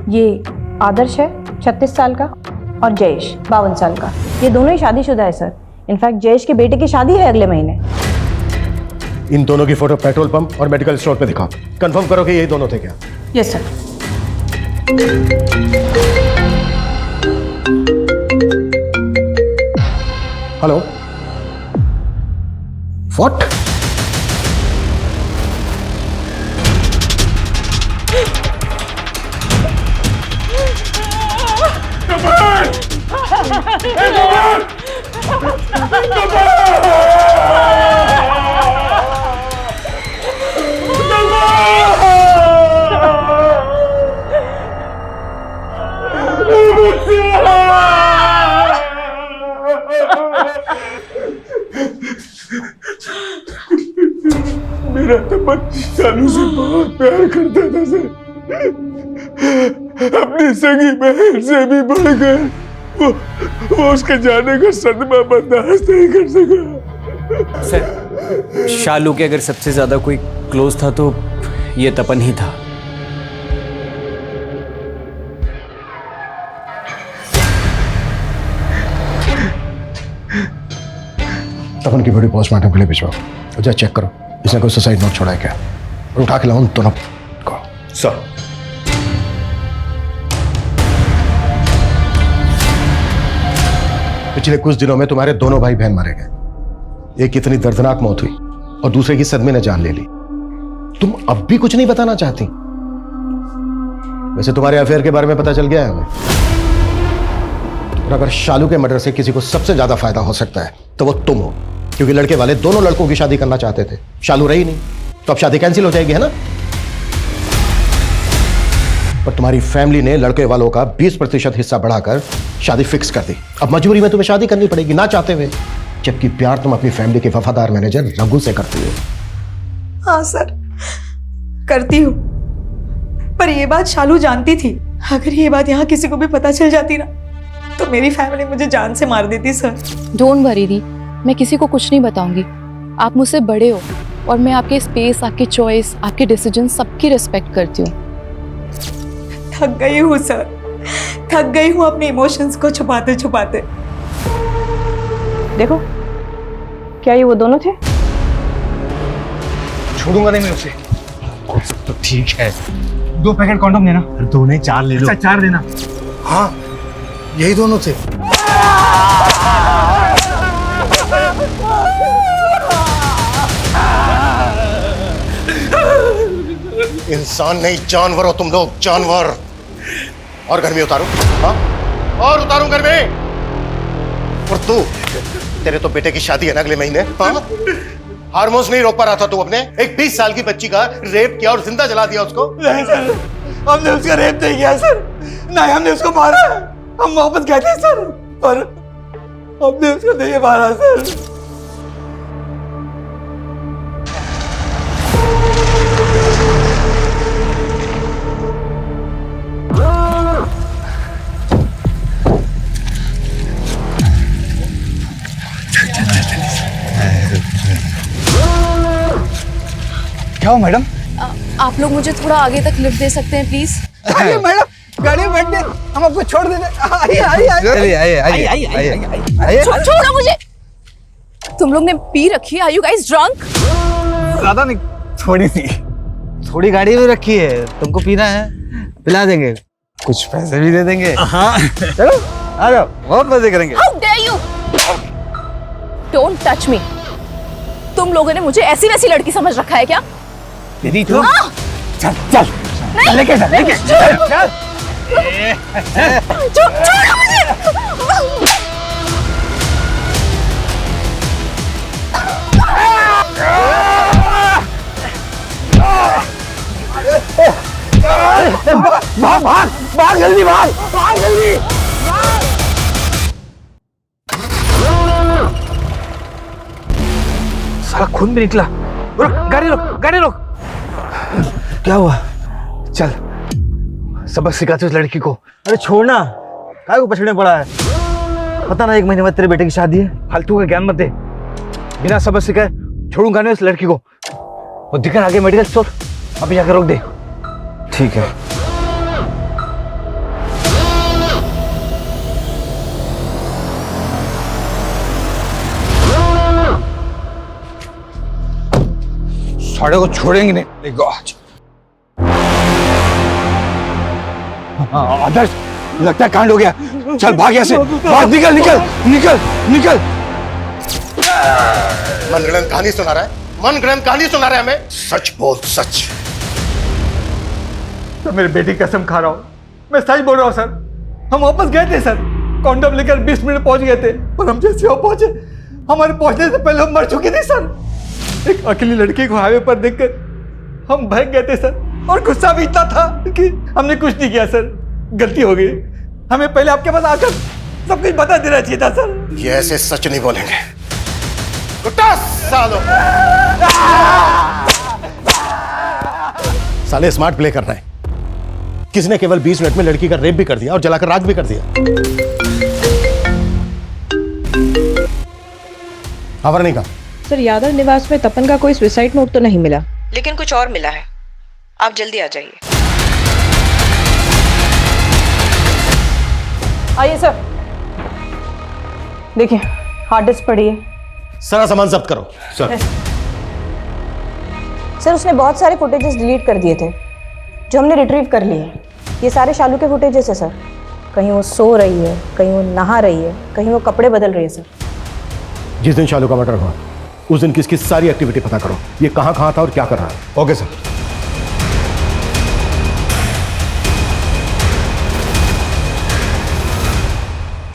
ये आदर्श है 36 साल का और जयेश 52 साल का। ये दोनों ही शादीशुदा है सर। इनफैक्ट जयेश के बेटे की शादी है अगले महीने।
इन दोनों की फोटो पेट्रोल पंप और मेडिकल स्टोर पे दिखाओ। कंफर्म करो कि यही दोनों थे क्या?
Yes sir.
Hello, what?
मेरा तो 25 सालों से बहुत प्यार करता था सर, अपनी सगी बहन से भी बढ़कर वो उसके जाने का सदमा बर्दाश्त नहीं कर सका।
सर शालू के अगर सबसे ज्यादा कोई क्लोज था तो ये तपन ही था।
तपन की बॉडी पोस्टमार्टम के लिए भिजवाओ और जा चेक करो इसने कोई सुसाइड नोट छोड़ा है क्या, और उठा के लाओ दोनों को।
सर
पिछले कुछ दिनों में तुम्हारे दोनों भाई बहन मारे गए। एक इतनी दर्दनाक मौत हुई और दूसरे की सदमे ने जान ले ली। तुम अब भी कुछ नहीं बताना चाहती? वैसे तुम्हारे अफेयर के बारे में पता चल गया है हमें, और अगर शालू के मर्डर से किसी को सबसे ज्यादा फायदा हो सकता है तो वो तुम हो, क्योंकि लड़के वाले दोनों लड़कों की शादी करना चाहते थे। शालू रही नहीं तो अब शादी कैंसिल हो जाएगी, है ना? पर तुम्हारी फैमिली ने लड़के वालों का 20% हिस्सा बढ़ाकर शादी फिक्स कर दी। अब मजबूरी में तुम्हें शादी करनी पड़ेगी ना चाहते हुए, जबकि प्यार तुम अपनी फैमिली के वफादार मैनेजर रघु से करती हो।
हाँ सर, करती हूँ, पर ये बात शालू जानती थी। अगर ये बात यहाँ किसी को भी पता चल जाती ना तो मेरी फैमिली मुझे जान से मार देती सर।
डोंट वरी दी, मैं किसी को कुछ नहीं बताऊंगी। आप मुझसे बड़े हो और मैं आपके स्पेस, आपकी चॉइस, आपके डिसीजन सबकी रिस्पेक्ट करती हूँ।
थक गई हूँ सर, थक गई हूँ अपने इमोशंस को छुपाते छुपाते।
देखो, क्या ये वो दोनों थे?
छोड़ूंगा नहीं मैं उसे। तो ठीक है, 2 पैकेट कॉन्डोम देना। 2 नहीं 4 ले लो। अच्छा 4 देना। हाँ यही दोनों थे।
इंसान नहीं जानवर हो तुम लोग, जानवर। और घर में उतारो, हाँ? और उतारो घर में। और तू, तेरे तो बेटे की शादी है ना अगले महीने, हाँ? हार्मोन्स नहीं रोक पा रहा था तू अपने? एक 20 साल की बच्ची का रेप किया और जिंदा जला दिया उसको।
नहीं सर, हमने उसका रेप नहीं किया सर, नहीं हमने उसको मारा। हम मोहब्बत कहते हैं सर, पर हमने उसको नहीं मारा सर।
क्या हो मैडम?
आप लोग मुझे थोड़ा आगे तक लिफ्ट दे सकते हैं प्लीज?
आइए मैडम, गाड़ी में बैठ दे, हम आपको छोड़ देंगे। आइए आइए आइए।
छोड़ो मुझे। तुम लोग ने पी रखी है? Are you guys drunk?
ज्यादा नहीं, थोड़ी सी। थोड़ी गाड़ी में रखी है, तुमको पीना है पिला देंगे, कुछ पैसे भी दे देंगे। हाँ चलो आ जाओ, बहुत मजे करेंगे।
How dare you? Don't touch me. तुम लोगों ने मुझे ऐसी वैसी लड़की समझ रखा है क्या?
दीदी तुम चल चल लेके चल, लेके चल चल।
छोड़ो मुझे।
भाग भाग भाग जल्दी, भाग जल्दी। साला खून भी निकला। रुक, गाड़ी रोक, गाड़ी रोक। क्या हुआ? चल सबक सिखाते उस लड़की को। अरे छोड़ना, काय को पछड़े पड़ा है? पता ना 1 महीने बाद तेरे बेटे की शादी है। फालतू का ज्ञान मत दे। बिना सबक सिखाए छोड़ूंगा नहीं उस लड़की को। वो दिखा आगे मेडिकल स्टोर, अभी जाकर रोक दे। ठीक है।
साड़े को छोड़ेंगे नहीं। गॉड।
आदर्श, लगता है कांड हो गया। चल भाग यहाँ से, भाग, निकल निकल निकल निकल।
मनगढ़ंत कहानी सुना रहा है, मनगढ़ंत कहानी सुना रहा है हमें। सच बोल, सच।
तो मेरे बेटी कसम खा रहा हूँ, मैं सच बोल रहा हूँ सर। हम वापस गए थे सर, कॉन्डम लेकर 20 मिनट पहुंच गए थे, और हम जैसे वहां पहुंचे, हमारे पहुंचने से पहले हम मर चुके थे सर। एक अकेली लड़की को हाईवे पर देखकर हम भाग गए थे सर, और गुस्सा भी इतना था कि हमने कुछ नहीं किया सर। गलती हो गई, हमें पहले आपके पास आकर सब कुछ बता देना चाहिए था सर।
ये ऐसे सच नहीं बोलेंगे। कुत्ता सालो। साले स्मार्ट प्ले कर रहे हैं। किसने केवल 20 मिनट में लड़की का रेप भी कर दिया और जलाकर राख भी कर दिया। नहीं कहा
सर, यादव निवास में तपन का कोई सुसाइड नोट तो नहीं मिला, लेकिन कुछ और मिला है। आप जल्दी आ जाइए। आइए सर, देखिए हार्ड डिस्क पड़ी है।
सारा सामान जब्त करो। सर
सर, उसने बहुत सारे फुटेजेस डिलीट कर दिए थे जो हमने रिट्रीव कर लिए हैं। ये सारे शालू के फुटेजेस है सर। कहीं वो सो रही है, कहीं वो नहा रही है, कहीं वो कपड़े बदल रही है सर।
जिस दिन शालू का मर्डर हुआ उस दिन किसकी सारी एक्टिविटी पता करो, ये कहां कहां था और क्या कर रहा है।
Okay sir.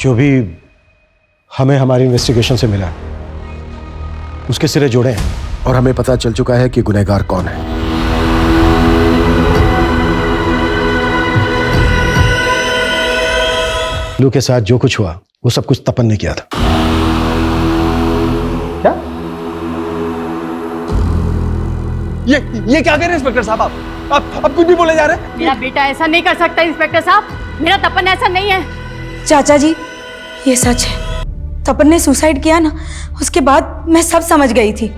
जो भी हमें हमारी इन्वेस्टिगेशन से मिला उसके सिरे जोड़े हैं और हमें पता चल चुका है कि गुनहगार कौन है। लू के साथ जो कुछ हुआ वो सब कुछ तपन ने किया था।
क्या? ये क्या कर रहे हैं इंस्पेक्टर साहब? आप कुछ भी बोले जा रहे हैं।
मेरा बेटा ऐसा नहीं कर सकता इंस्पेक्टर साहब, मेरा तपन ऐसा नहीं है।
चाचा जी, ये सच है। तपन ने सुसाइड किया ना, उसके बाद मैं सब समझ गई थी।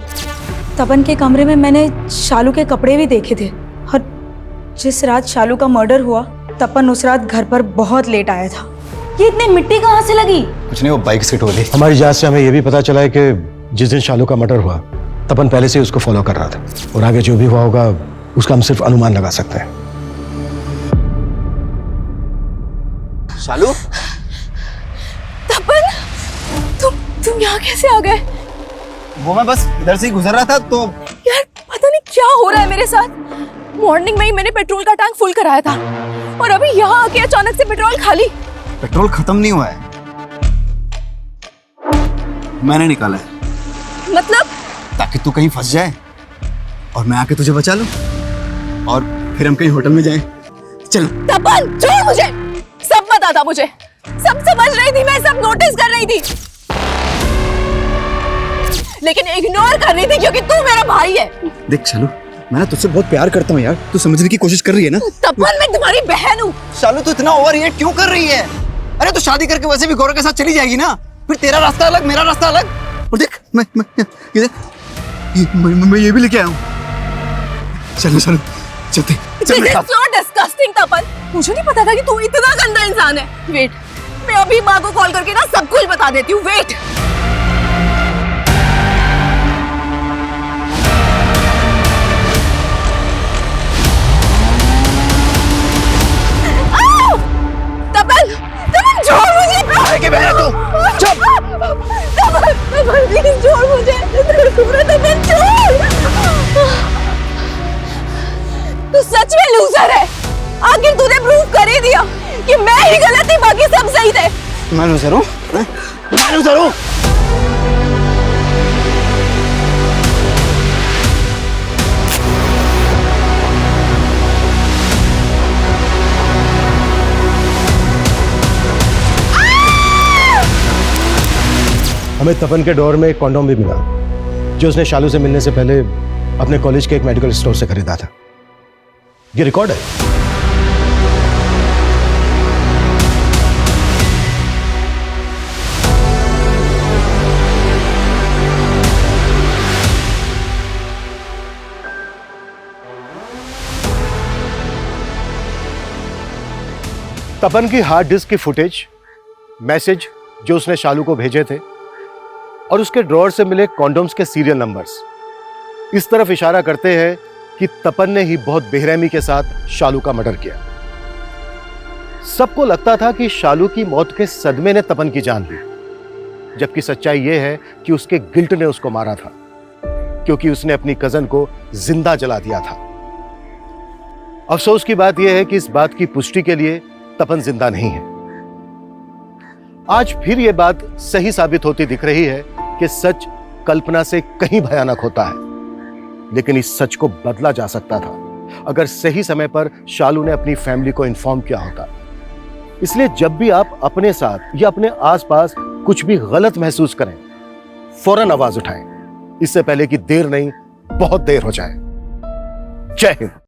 तपन के कमरे में मैंने शालू के कपड़े भी देखे थे, और जिस रात शालू का मर्डर हुआ तपन उस रात घर पर बहुत लेट आया था। ये इतनी मिट्टी कहाँ से लगी?
कुछ नहीं, वो बाइक से टोली।
हमारी जांच से हमें यह भी पता चला है कि जिस दिन शालू का मर्डर हुआ तपन पहले से उसको फॉलो कर रहा था, और आगे जो भी हुआ होगा उसका हम सिर्फ अनुमान लगा सकते हैं।
शालू,
तपन, तुम यहाँ कैसे आ गए?
वो मैं बस इधर से ही गुजर रहा था तो।
यार पता नहीं क्या हो रहा है मेरे साथ। मॉर्निंग में ही मैंने पेट्रोल का टैंक फुल कराया था, और अभी यहाँ आके अचानक से पेट्रोल खाली।
पेट्रोल खत्म नहीं हुआ है, मैंने निकाला है।
मतलब?
ताकि तू कहीं फंस जाए और मैं आके तुझे बचा लूं, और फिर हम कहीं होटल में जाएं। चलो।
तपन छोड़ मुझे, सब पता था मुझे, सब समझ रही थी मैं, सब नोटिस कर रही थी, लेकिन इग्नोर कर रही थी क्योंकि तू मेरा भाई है।
देख शालू, मैं ना तुझसे बहुत प्यार करता हूँ यार, तू समझने की कोशिश कर रही है ना।
तपन मैं तुम्हारी बहन हूँ।
शालू तू इतना ओवर रिएक्ट क्यों कर रही है? अरे तू शादी करके वैसे भी गौरव के साथ चली जाएगी ना, फिर तेरा रास्ता अलग मेरा रास्ता अलग। और देख मैं ये भी लेके आया हूँ। चलो चलो चलते।
This is so disgusting तपन, मुझे नहीं पता था कि तू इतना गंदा इंसान है। वेट, मैं अभी माँ को कॉल करके ना सब कुछ बता देती हूँ। वेट। तपन, तपन छोड़ मुझे।
के बहन तू चुप।
तपन, तपन प्लीज छोड़ मुझे। तपन छोड़। तू सच में लूजर है। आखिर तूने प्रूव कर ही दिया कि मैं ही गलत थी, बाकी सब सही थे।
मैं लूजर हूँ? मैं लूजर हूँ?
हमें तपन के डोर में एक कॉन्डोम भी मिला जो उसने शालू से मिलने से पहले अपने कॉलेज के एक मेडिकल स्टोर से खरीदा था। ये रिकॉर्ड है। तपन की हार्ड डिस्क की फुटेज, मैसेज जो उसने शालू को भेजे थे और उसके ड्रॉअर से मिले कॉन्डोम्स के सीरियल नंबर्स इस तरफ इशारा करते हैं कि तपन ने ही बहुत बेरहमी के साथ शालू का मर्डर किया। सबको लगता था कि शालू की मौत के सदमे ने तपन की जान ली, जबकि सच्चाई यह है कि उसके गिल्ट ने उसको मारा था, क्योंकि उसने अपनी कजन को जिंदा जला दिया था। अफसोस की बात यह है कि इस बात की पुष्टि के लिए तपन जिंदा नहीं है। आज फिर यह बात सही साबित होती दिख रही है कि सच कल्पना से कहीं भयानक होता है, लेकिन इस सच को बदला जा सकता था अगर सही समय पर शालू ने अपनी फैमिली को इन्फॉर्म किया होता। इसलिए जब भी आप अपने साथ या अपने आसपास कुछ भी गलत महसूस करें, फौरन आवाज उठाएं, इससे पहले कि देर नहीं बहुत देर हो जाए। जय हिंद।